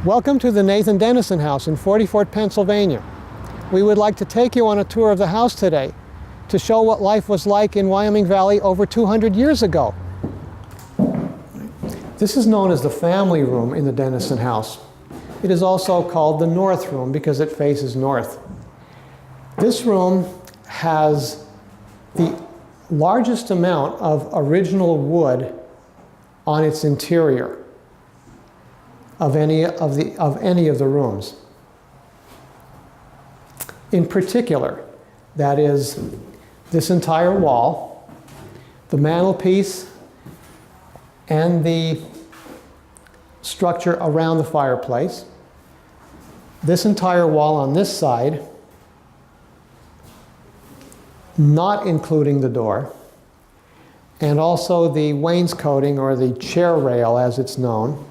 Welcome to the Nathan Denison house in 40 Fort, Pennsylvania. We would like to take you on a tour of the house today to show what life was like in Wyoming Valley over 200 years ago. This is known as the family room in the Denison house. It is also called the north room because it faces north. This room has the largest amount of original wood on its interior of any of the rooms. In particular, that is this entire wall, the mantelpiece, and the structure around the fireplace, this entire wall on this side, not including the door, and also the wainscoting, or the chair rail as it's known.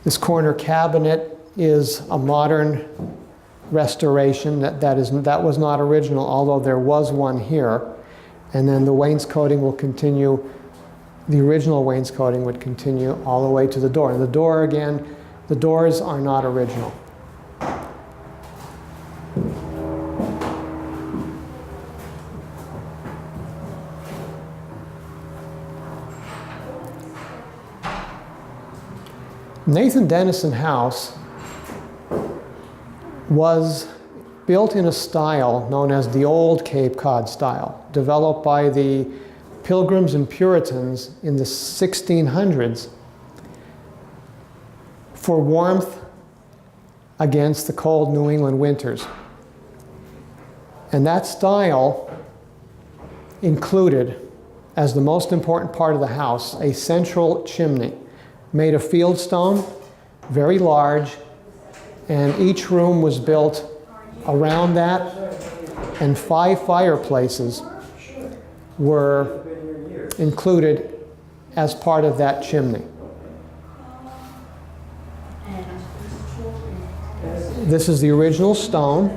This corner cabinet is a modern restoration. That was not original, although there was one here. And then the wainscoting will continue, the original wainscoting would continue all the way to the door. And the door, again, the doors are not original. Nathan Denison house was built in a style known as the Old Cape Cod style, developed by the Pilgrims and Puritans in the 1600s for warmth against the cold New England winters. And that style included, as the most important part of the house, a central chimney made of fieldstone, very large, and each room was built around that, and 5 fireplaces were included as part of that chimney. This is the original stone,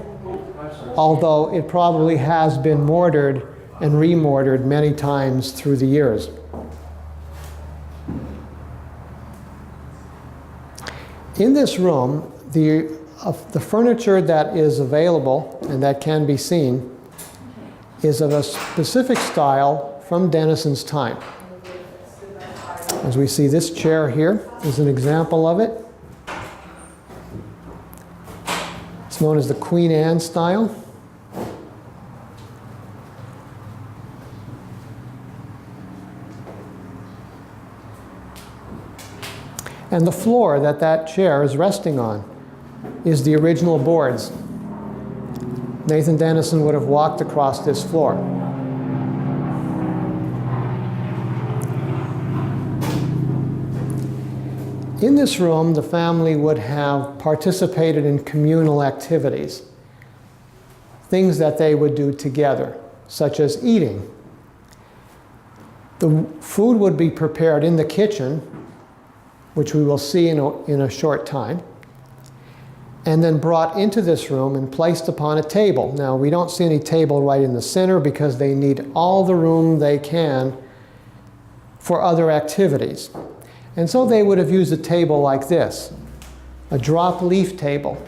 although it probably has been mortared and remortared many times through the years. In this room, the furniture that is available and that can be seen is of a specific style from Denison's time. As we see, this chair here is an example of it. It's known as the Queen Anne style. And the floor that that chair is resting on is the original boards. Nathan Denison would have walked across this floor. In this room, the family would have participated in communal activities, things that they would do together, such as eating. The food would be prepared in the kitchen, which we will see in a short time, and then brought into this room and placed upon a table. Now, we don't see any table right in the center because they need all the room they can for other activities. And so they would have used a table like this, a drop leaf table,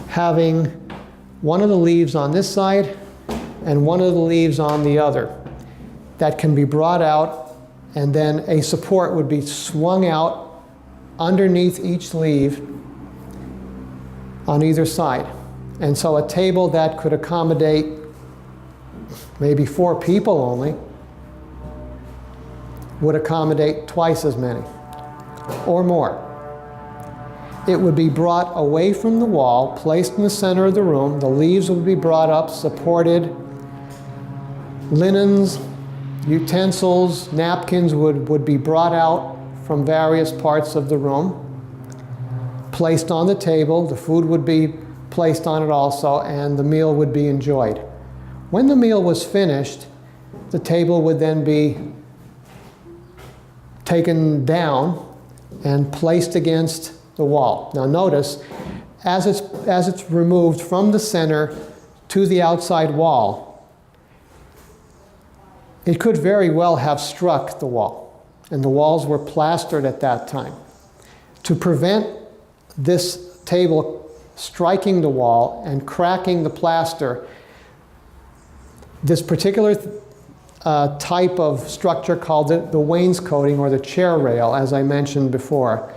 having one of the leaves on this side and one of the leaves on the other. That can be brought out, and then a support would be swung out underneath each leaf on either side. And so a table that could accommodate maybe 4 people only would accommodate twice as many or more. It would be brought away from the wall, placed in the center of the room. The leaves would be brought up, supported. Linens, utensils, napkins would be brought out from various parts of the room, placed on the table. The food would be placed on it also, and the meal would be enjoyed. When the meal was finished, the table would then be taken down and placed against the wall. Now notice, as it's removed from the center to the outside wall, it could very well have struck the wall. and the walls were plastered at that time. To prevent this table striking the wall and cracking the plaster, this particular type of structure called the wainscoting or the chair rail, as I mentioned before,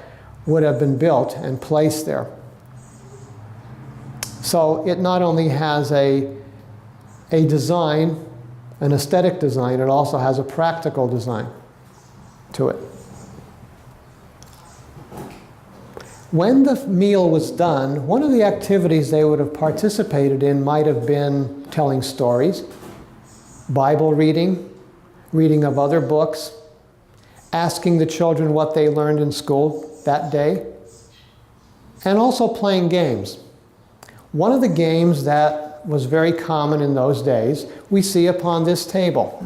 would have been built and placed there. So it not only has a design, an aesthetic design, it also has a practical design to it. When the meal was done, one of the activities they would have participated in might have been telling stories, Bible reading, reading of other books, asking the children what they learned in school that day, and also playing games. One of the games that was very common in those days we see upon this table.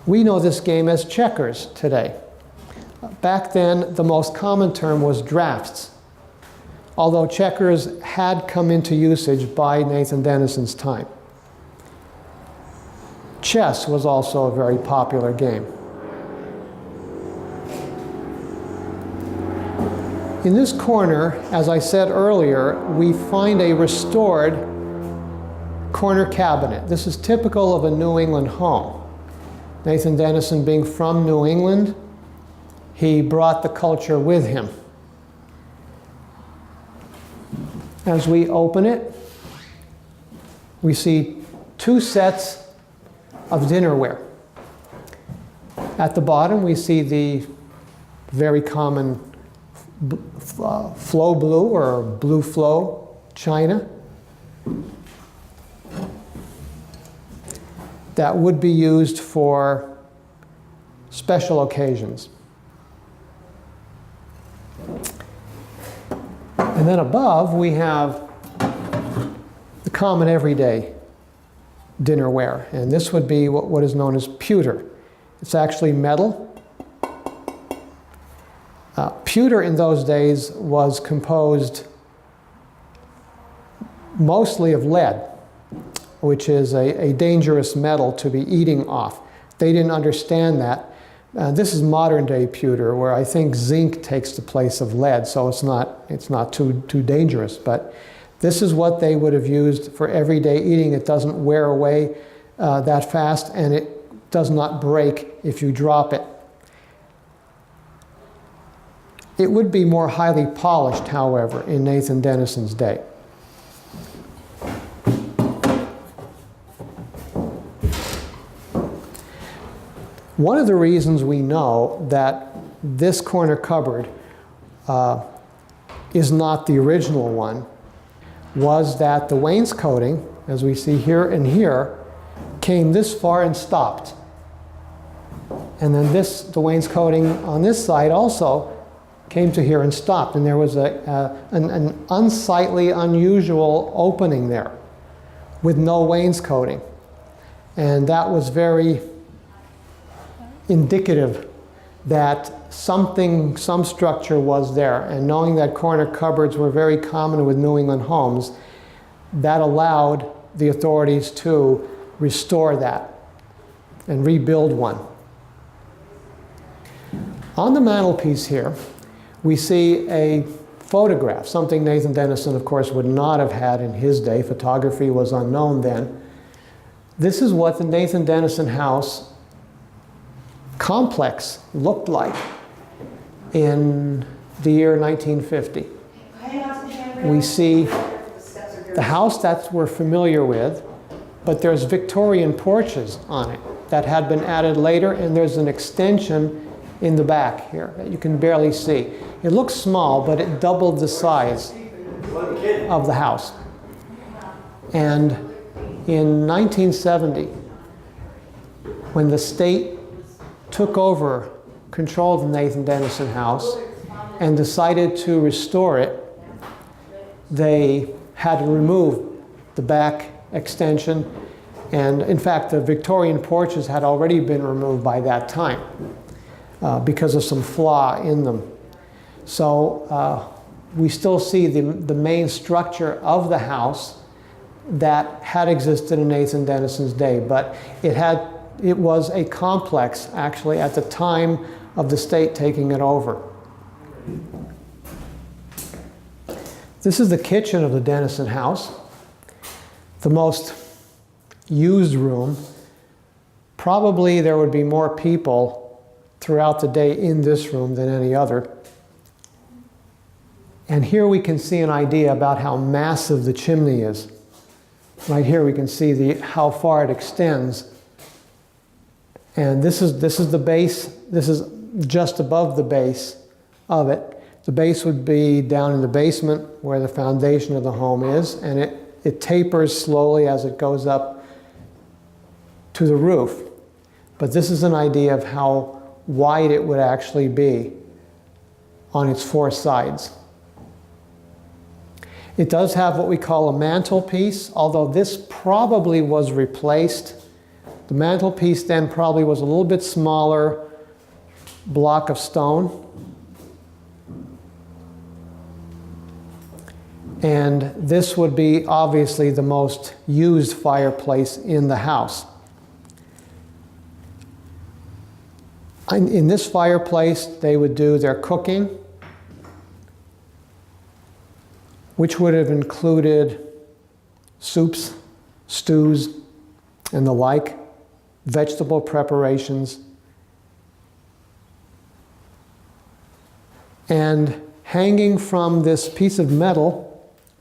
We know this game as checkers today. Back then, the most common term was drafts, although checkers had come into usage by Nathan Denison's time. Chess was also a very popular game. In this corner, as I said earlier, we find a restored corner cabinet. This is typical of a New England home. Nathan Denison being from New England, he brought the culture with him. As we open it, we see two sets of dinnerware. At the bottom, we see the very common flow blue or blue flow china that would be used for special occasions. And then above we have the common everyday dinnerware, and this would be what is known as pewter. It's actually metal. Pewter in those days was composed mostly of lead, which is a dangerous metal to be eating off. They didn't understand that. This is modern day pewter, where I think zinc takes the place of lead, so it's not too dangerous. But this is what they would have used for everyday eating. It doesn't wear away that fast, and it does not break if you drop it. It would be more highly polished, however, in Nathan Denison's day. One of the reasons we know that this corner cupboard is not the original one was that the wainscoting, as we see here and here, came this far and stopped. And then the wainscoting on this side also came to here and stopped. And there was an unsightly, unusual opening there with no wainscoting. And that was very indicative that some structure was there. And knowing that corner cupboards were very common with New England homes, that allowed the authorities to restore that and rebuild one. On the mantelpiece here, we see a photograph, something Nathan Denison, of course, would not have had in his day. Photography was unknown then. This is what the Nathan Denison house complex looked like in the year 1950. We see the house that we're familiar with, but there's Victorian porches on it that had been added later, and there's an extension in the back here that you can barely see. It looks small, but it doubled the size of the house. And in 1970, when the state took over control of the Nathan Denison house and decided to restore it, they had to remove the back extension. And in fact, the Victorian porches had already been removed by that time because of some flaw in them. So we still see the main structure of the house that had existed in Nathan Denison's day, but it had it was a complex actually at the time of the state taking it over. This is the kitchen of the Denison house, the most used room. Probably there would be more people throughout the day in this room than any other. And here we can see an idea about how massive the chimney is. Right here we can see how far it extends. And this is the base. This is just above the base of it. The base would be down in the basement where the foundation of the home is, and it tapers slowly as it goes up to the roof. But this is an idea of how wide it would actually be on its four sides. It does have what we call a mantelpiece, although this probably was replaced. The mantelpiece then probably was a little bit smaller block of stone. And this would be obviously the most used fireplace in the house. In this fireplace, they would do their cooking, which would have included soups, stews, and the like, vegetable preparations. And hanging from this piece of metal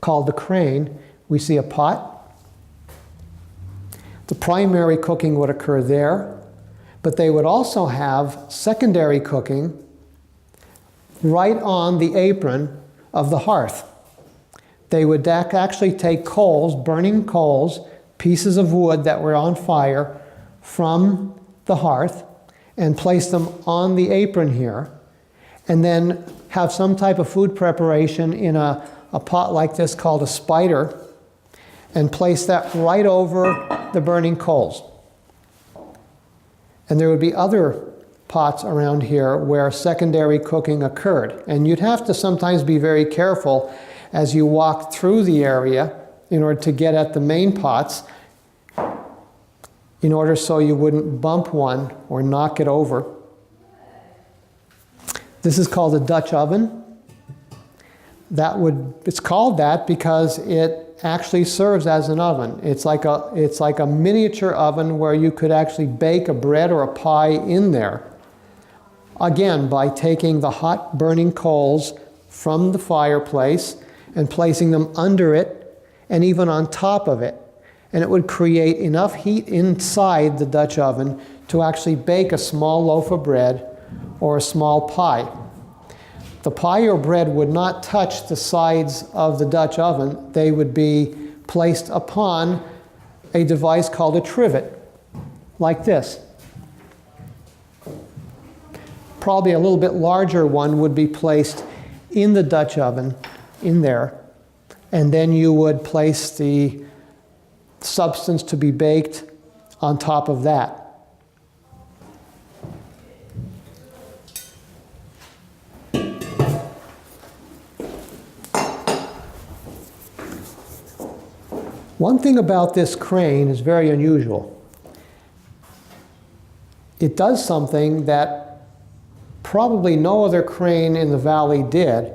called the crane, we see a pot. The primary cooking would occur there, but they would also have secondary cooking right on the apron of the hearth. They would actually take coals, burning coals, pieces of wood that were on fire from the hearth and place them on the apron here, and then have some type of food preparation in a pot like this called a spider, and place that right over the burning coals. And there would be other pots around here where secondary cooking occurred. And you'd have to sometimes be very careful as you walk through the area in order to get at the main pots, in order so you wouldn't bump one or knock it over. This is called a Dutch oven. It's called that because it actually serves as an oven. It's like a miniature oven where you could actually bake a bread or a pie in there. Again, by taking the hot burning coals from the fireplace and placing them under it and even on top of it. And it would create enough heat inside the Dutch oven to actually bake a small loaf of bread or a small pie. The pie or bread would not touch the sides of the Dutch oven. They would be placed upon a device called a trivet, like this. Probably a little bit larger one would be placed in the Dutch oven, in there, and then you would place the substance to be baked on top of that. One thing about this crane is very unusual. It does something that probably no other crane in the valley did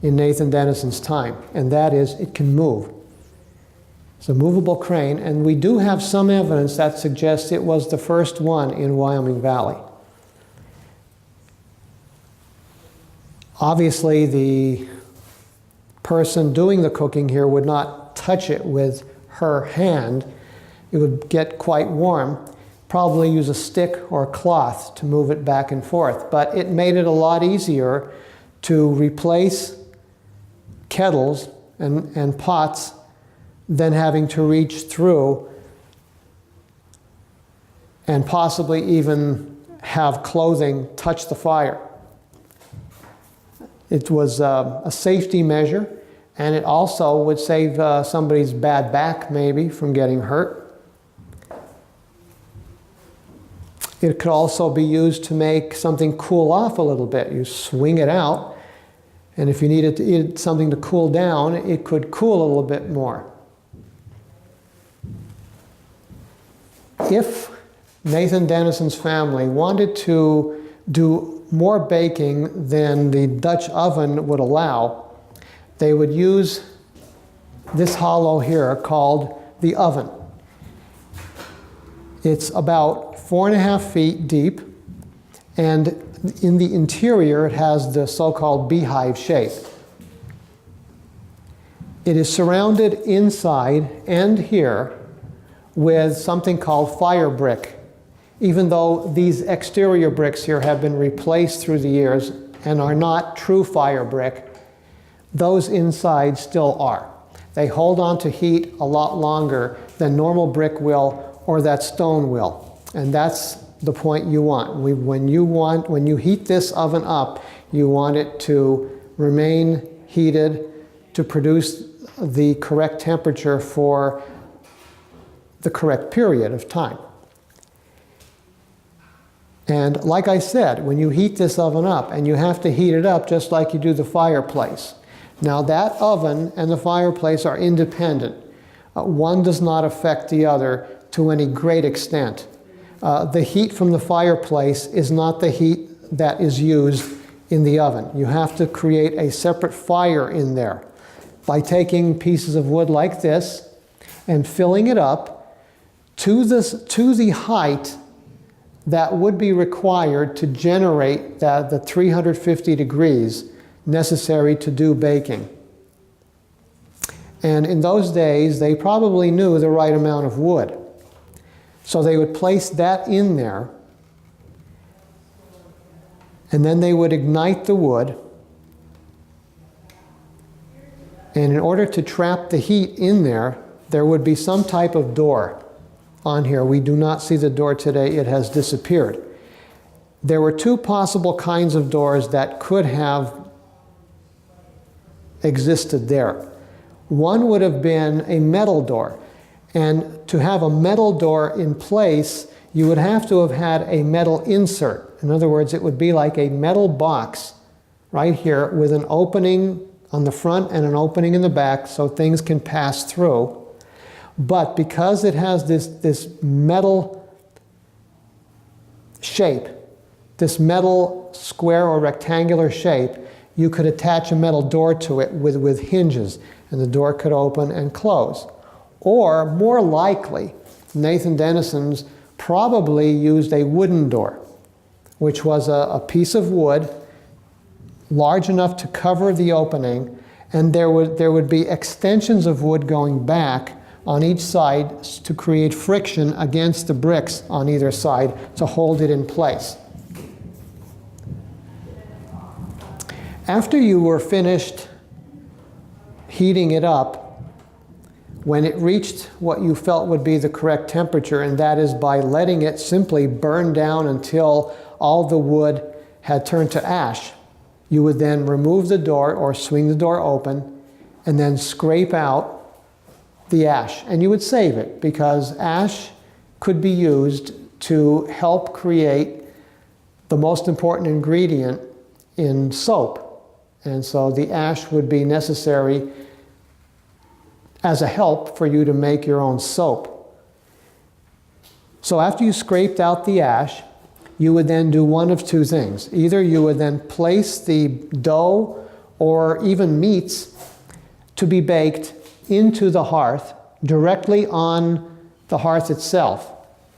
in Nathan Denison's time, and that is it can move. It's a movable crane, and we do have some evidence that suggests it was the first one in Wyoming Valley. Obviously, the person doing the cooking here would not touch it with her hand. It would get quite warm. Probably use a stick or a cloth to move it back and forth. But it made it a lot easier to replace kettles and pots than having to reach through and possibly even have clothing touch the fire. It was a safety measure, and it also would save somebody's bad back maybe from getting hurt. It could also be used to make something cool off a little bit. You swing it out, and if you needed something to cool down, it could cool a little bit more. If Nathan Denison's family wanted to do more baking than the Dutch oven would allow, they would use this hollow here called the oven. It's about 4.5 feet deep, and in the interior it has the so-called beehive shape. It is surrounded inside and here with something called fire brick. Even though these exterior bricks here have been replaced through the years and are not true fire brick, those inside still are. They hold on to heat a lot longer than normal brick will or that stone will. And that's the point you want. When you heat this oven up, you want it to remain heated to produce the correct temperature for the correct period of time. And like I said, when you heat this oven up, and you have to heat it up just like you do the fireplace. Now that oven and the fireplace are independent. One does not affect the other to any great extent. The heat from the fireplace is not the heat that is used in the oven. You have to create a separate fire in there by taking pieces of wood like this and filling it up to the height that would be required to generate the 350 degrees necessary to do baking. And in those days, they probably knew the right amount of wood. So they would place that in there, and then they would ignite the wood. And in order to trap the heat in there, there would be some type of door on here. We do not see the door today. It has disappeared. There were two possible kinds of doors that could have existed there. One would have been a metal door. And to have a metal door in place, you would have to have had a metal insert. In other words, it would be like a metal box right here with an opening on the front and an opening in the back so things can pass through. But because it has this metal shape, this metal square or rectangular shape, you could attach a metal door to it with hinges, and the door could open and close. Or, more likely, Nathan Denison's probably used a wooden door, which was a piece of wood large enough to cover the opening, and there would be extensions of wood going back on each side to create friction against the bricks on either side to hold it in place. After you were finished heating it up, when it reached what you felt would be the correct temperature, and that is by letting it simply burn down until all the wood had turned to ash, you would then remove the door or swing the door open and then scrape out the ash. And you would save it because ash could be used to help create the most important ingredient in soap. And so the ash would be necessary as a help for you to make your own soap. So after you scraped out the ash, you would then do one of two things. Either you would then place the dough or even meats to be baked into the hearth, directly on the hearth itself,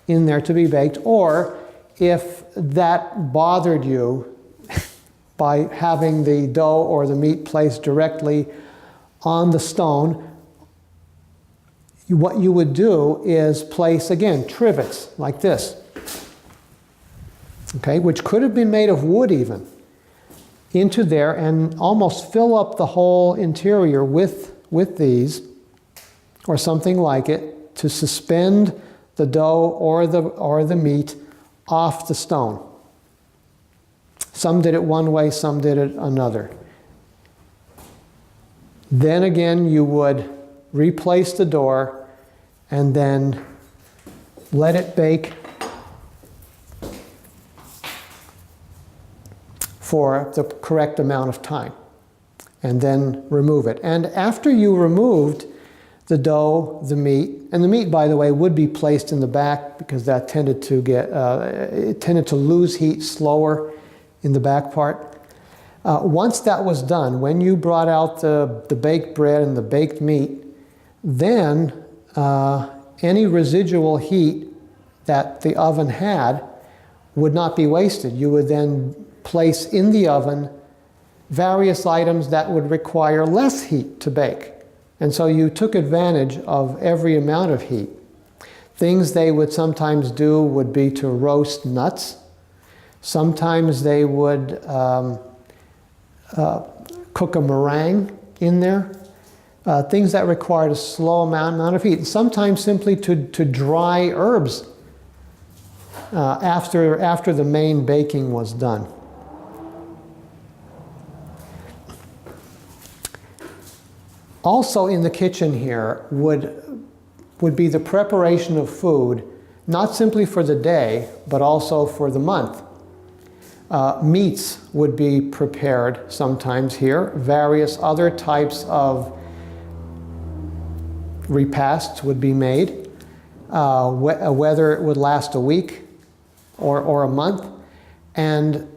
in there to be baked, or if that bothered you by having the dough or the meat placed directly on the stone, what you would do is place, again, trivets like this, okay, which could have been made of wood even, into there and almost fill up the whole interior with these, or something like it, to suspend the dough or the meat off the stone. Some did it one way, some did it another. Then again, you would replace the door and then let it bake for the correct amount of time, and then remove it. And after you removed the dough, the meat. And the meat, by the way, would be placed in the back because that tended to it tended to lose heat slower in the back part. Once that was done, when you brought out the baked bread and the baked meat, then any residual heat that the oven had would not be wasted. You would then place in the oven various items that would require less heat to bake. And so you took advantage of every amount of heat. Things they would sometimes do would be to roast nuts. Sometimes they would cook a meringue in there. Things that required a slow amount of heat. And sometimes simply to dry herbs after the main baking was done. Also in the kitchen here would be the preparation of food, not simply for the day, but also for the month. Meats would be prepared sometimes here. Various other types of repasts would be made, whether it would last a week or a month. And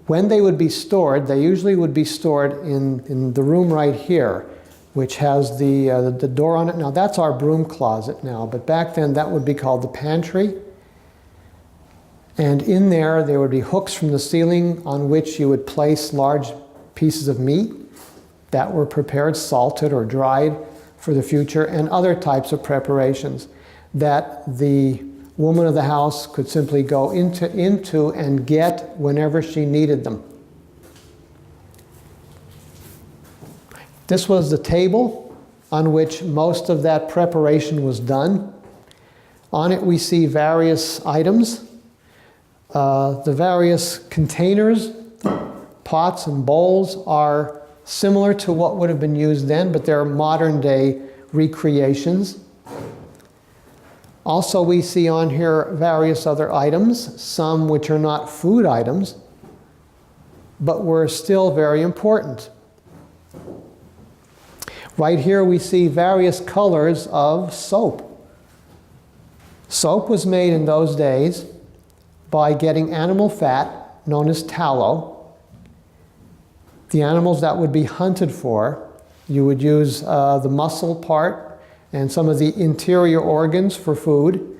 when they would be stored, they usually would be stored in the room right here, which has the door on it. Now that's our broom closet now, but back then that would be called the pantry. And in there would be hooks from the ceiling on which you would place large pieces of meat that were prepared, salted or dried for the future, and other types of preparations that the woman of the house could simply go into and get whenever she needed them. This was the table on which most of that preparation was done. On it we see various items. The various containers, pots and bowls are similar to what would have been used then, but they're modern day recreations. Also we see on here various other items, some which are not food items, but were still very important. Right here we see various colors of soap. Soap was made in those days by getting animal fat, known as tallow. The animals that would be hunted for, you would use the muscle part and some of the interior organs for food,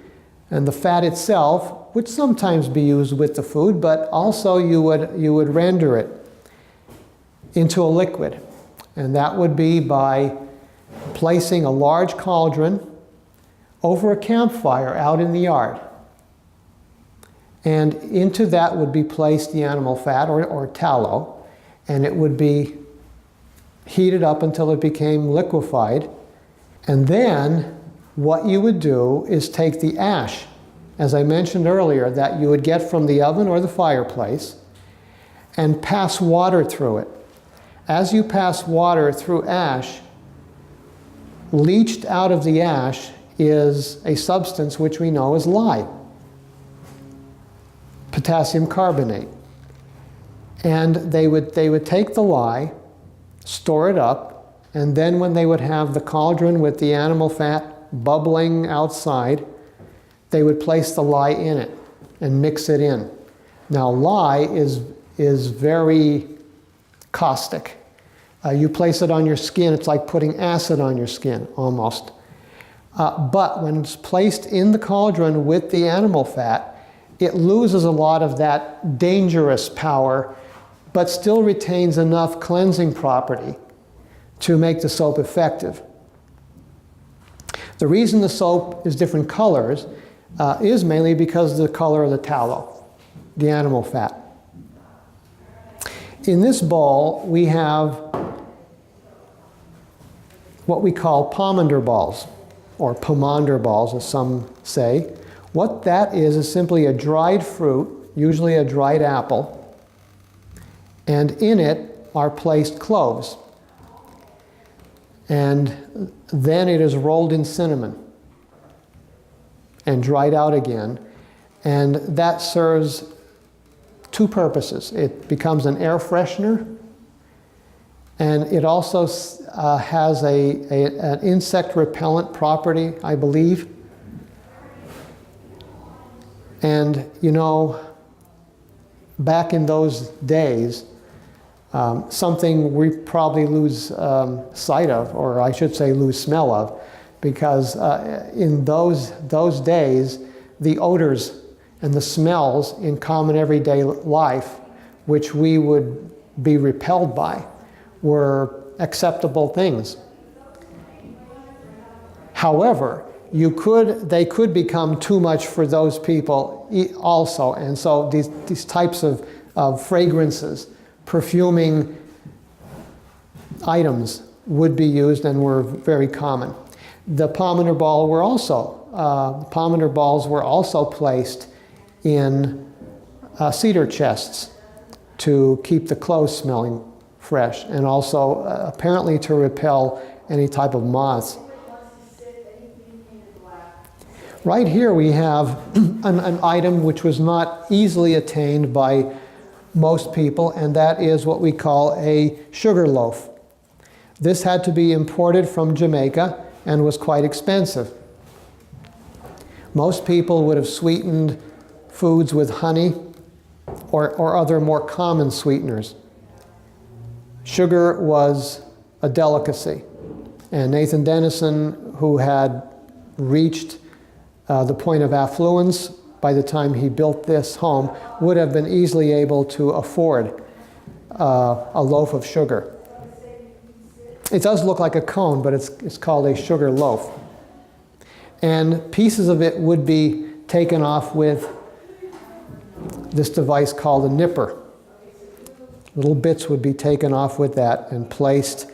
and the fat itself would sometimes be used with the food, but also you would render it into a liquid. And that would be by placing a large cauldron over a campfire out in the yard. And into that would be placed the animal fat or tallow, and it would be heated up until it became liquefied. And then what you would do is take the ash, as I mentioned earlier, that you would get from the oven or the fireplace, and pass water through it. As you pass water through ash, leached out of the ash is a substance which we know as lye, potassium carbonate. And they would take the lye, store it up, and then when they would have the cauldron with the animal fat bubbling outside, they would place the lye in it and mix it in. Now lye is very caustic. You place it on your skin, it's like putting acid on your skin, almost. But when it's placed in the cauldron with the animal fat, it loses a lot of that dangerous power, but still retains enough cleansing property to make the soap effective. The reason the soap is different colors is mainly because of the color of the tallow, the animal fat. In this bowl, we have what we call pomander balls, or pomander balls, as some say. What that is simply a dried fruit, usually a dried apple, and in it are placed cloves. And then it is rolled in cinnamon and dried out again. And that serves two purposes. It becomes an air freshener, And it also has an insect repellent property, I believe. And you know, back in those days, something we probably lose sight of, or I should say lose smell of, because in those days, the odors and the smells in common everyday life, which we would be repelled by, were acceptable things. However, they could become too much for those people also, and so these types of fragrances, perfuming items would be used and were very common. The pomander balls were also placed in cedar chests to keep the clothes smelling fresh, and also apparently to repel any type of moths. Right here we have an item which was not easily attained by most people, and that is what we call a sugar loaf. This had to be imported from Jamaica and was quite expensive. Most people would have sweetened foods with honey or other more common sweeteners. Sugar was a delicacy, and Nathan Denison, who had reached the point of affluence by the time he built this home, would have been easily able to afford a loaf of sugar. It does look like a cone, but it's called a sugar loaf. And pieces of it would be taken off with this device called a nipper. Little bits would be taken off with that and placed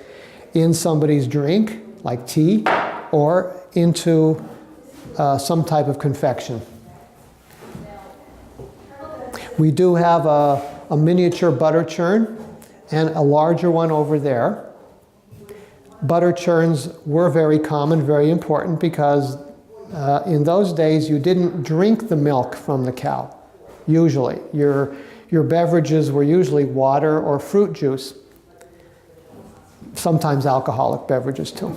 in somebody's drink, like tea, or into some type of confection. We do have a miniature butter churn and a larger one over there. Butter churns were very common, very important, because in those days you didn't drink the milk from the cow, usually. Your beverages were usually water or fruit juice, sometimes alcoholic beverages too.